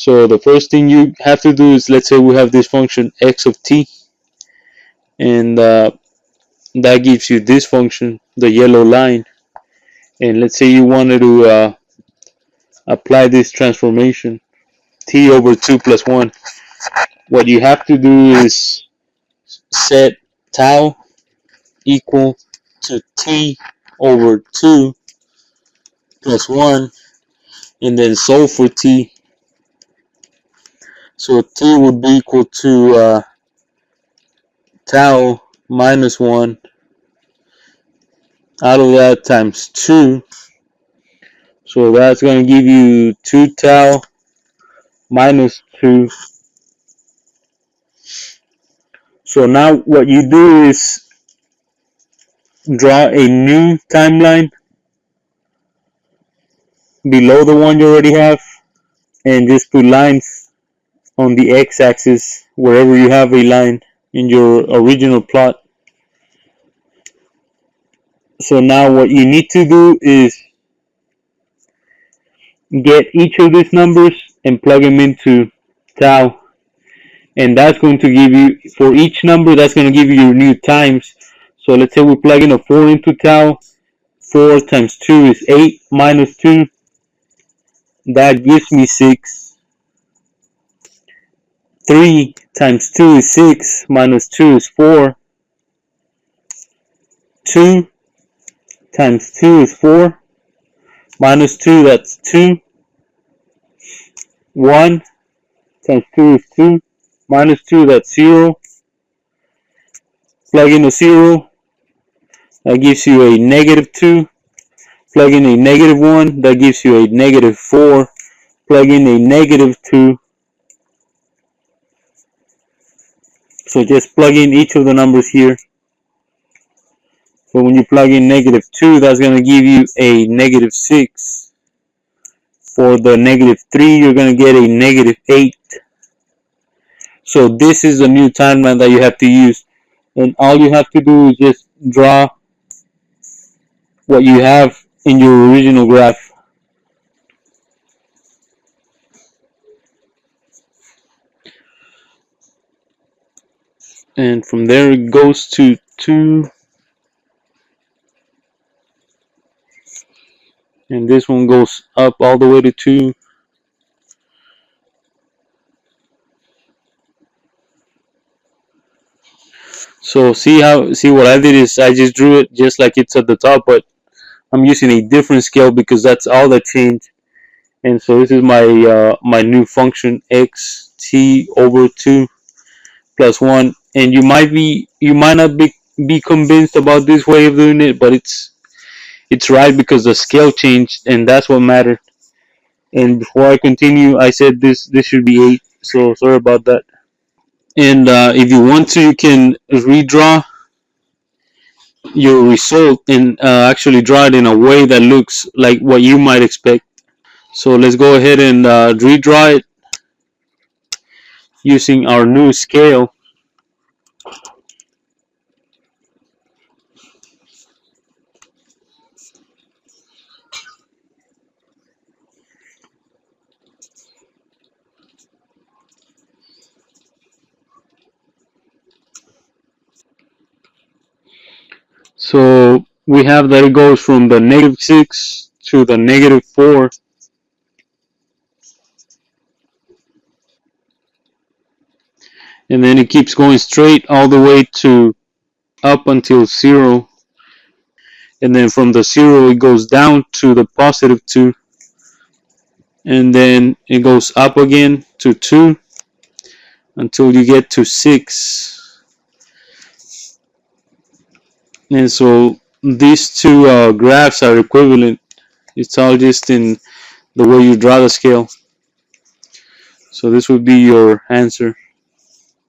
So the first thing you have to do is, let's say we have this function x of t, and that gives you this function, the yellow line. And let's say you wanted to apply this transformation, t over 2 plus 1. What you have to do is set tau equal to t over 2 plus 1, and then solve for t. So t would be equal to tau minus 1 out of that times 2. So that's going to give you 2 tau minus 2. So now what you do is draw a new timeline below the one you already have, and just put lines on the x-axis wherever you have a line in your original plot. So now what you need to do is get each of these numbers and plug them into tau, and that's going to give you, for each number, that's going to give you your new times. So let's say we plug in a 4 into tau. 4 times 2 is 8 minus 2. That gives me 6. 3 times 2 is 6 minus 2 is 4. 2 times 2 is 4. Minus 2, that's 2. 1 times 2 is 2. Minus 2, that's 0. Plug in a 0. That gives you a negative 2. Plug in a negative 1. That gives you a negative 4. Plug in a negative 2. So just plug in each of the numbers here. So when you plug in negative 2, that's going to give you a negative 6. For the negative 3, you're going to get a negative 8. So this is the new timeline that you have to use. And all you have to do is just draw what you have in your original graph. And from there it goes to 2. And this one goes up all the way to 2. So see what I did is I just drew it just like it's at the top, but I'm using a different scale because that's all that changed. And so this is my my new function, x t over 2 plus 1. And you might not be convinced about this way of doing it, but it's right because the scale changed, and that's what mattered. And before I continue, I said this should be 8, so sorry about that. And if you want to, you can redraw your result and actually draw it in a way that looks like what you might expect. So let's go ahead and redraw it using our new scale. So we have that it goes from the negative 6 to the negative 4. And then it keeps going straight all the way to up until 0. And then from the 0 it goes down to the positive 2. And then it goes up again to 2 until you get to 6. And so these two graphs are equivalent. It's all just in the way you draw the scale. So this would be your answer.